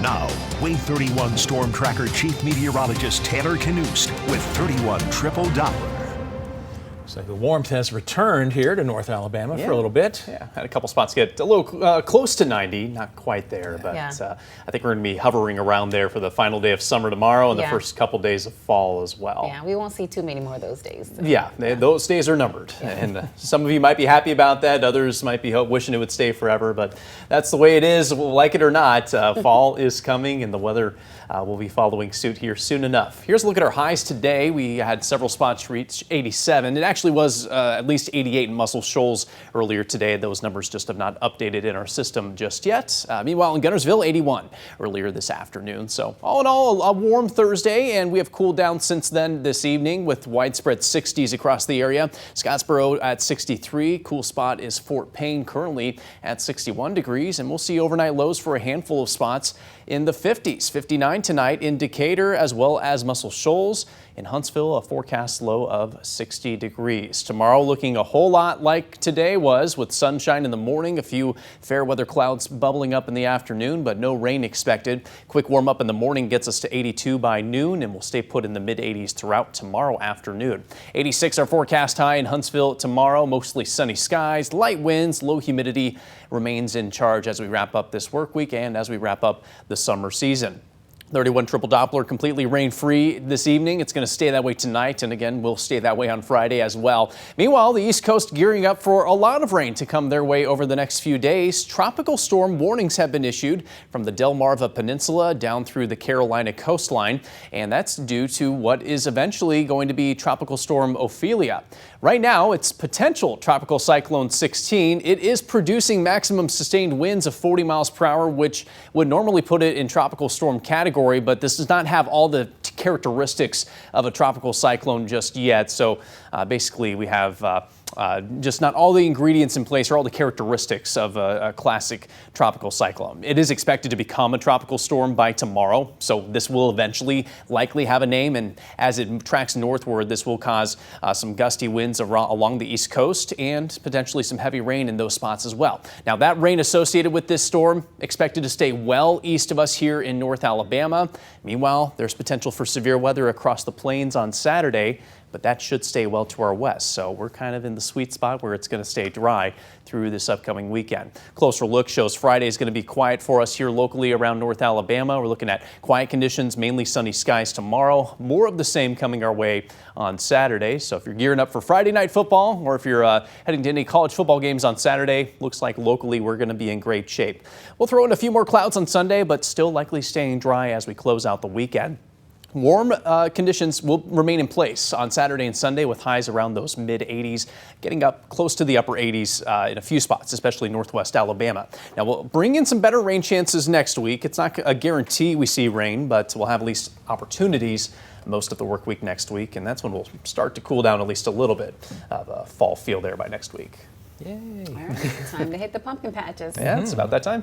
Now, Wave 31 Storm Tracker Chief Meteorologist Taylor Knust with 31 Triple Doppler. So the warmth has returned here to North Alabama for a little bit. Yeah, had a couple spots get a little close to 90, not quite there, but I think we're going to be hovering around there for the final day of summer tomorrow and the first couple days of fall as well. Yeah, we won't see too many more of those days. Yeah, those days are numbered. And some of you might be happy about that. Others might be wishing it would stay forever, but that's the way it is. Like it or not, fall is coming and the weather will be following suit here soon enough. Here's a look at our highs today. We had several spots reach 87. It actually was at least 88 in Muscle Shoals earlier today. Those numbers just have not updated in our system just yet. Meanwhile, in Guntersville, 81 earlier this afternoon. So all in all, a warm Thursday, and we have cooled down since then this evening with widespread 60s across the area. Scottsboro at 63. Cool spot is Fort Payne currently at 61 degrees, and we'll see overnight lows for a handful of spots in the 50s. 59 tonight in Decatur as well as Muscle Shoals. In Huntsville, a forecast low of 60 degrees. Tomorrow looking a whole lot like today was, with sunshine in the morning, a few fair weather clouds bubbling up in the afternoon, but no rain expected. Quick warm up in the morning gets us to 82 by noon, and we'll stay put in the mid 80s throughout tomorrow afternoon. 86 our forecast high in Huntsville tomorrow, mostly sunny skies, light winds, low humidity remains in charge as we wrap up this work week and as we wrap up the summer season. 31 Triple Doppler completely rain-free this evening. It's going to stay that way tonight, and again, will stay that way on Friday as well. Meanwhile, the East Coast gearing up for a lot of rain to come their way over the next few days. Tropical storm warnings have been issued from the Delmarva Peninsula down through the Carolina coastline, and that's due to what is eventually going to be Tropical Storm Ophelia. Right now, it's potential Tropical Cyclone 16. It is producing maximum sustained winds of 40 miles per hour, which would normally put it in tropical storm category, but this does not have all the characteristics of a tropical cyclone just yet. So basically, we have just not all the ingredients in place or all the characteristics of a classic tropical cyclone. It is expected to become a tropical storm by tomorrow, so this will eventually likely have a name, and as it tracks northward, this will cause some gusty winds along the East Coast and potentially some heavy rain in those spots as well. Now, that rain associated with this storm expected to stay well east of us here in North Alabama. Meanwhile, there's potential for severe weather across the plains on Saturday, but that should stay well to our west. So we're kind of in the sweet spot where it's going to stay dry through this upcoming weekend. Closer look shows Friday is going to be quiet for us here locally around North Alabama. We're looking at quiet conditions, mainly sunny skies tomorrow. More of the same coming our way on Saturday. So if you're gearing up for Friday night football, or if you're heading to any college football games on Saturday, looks like locally we're going to be in great shape. We'll throw in a few more clouds on Sunday, but still likely staying dry as we close out the weekend. Warm conditions will remain in place on Saturday and Sunday with highs around those mid 80s, getting up close to the upper 80s in a few spots, especially northwest Alabama. Now, we'll bring in some better rain chances next week. It's not a guarantee we see rain, but we'll have at least opportunities most of the work week next week, and that's when we'll start to cool down at least a little bit of a fall feel there by next week. Yay. All right, time to hit the pumpkin patches. Yeah, it's about that time.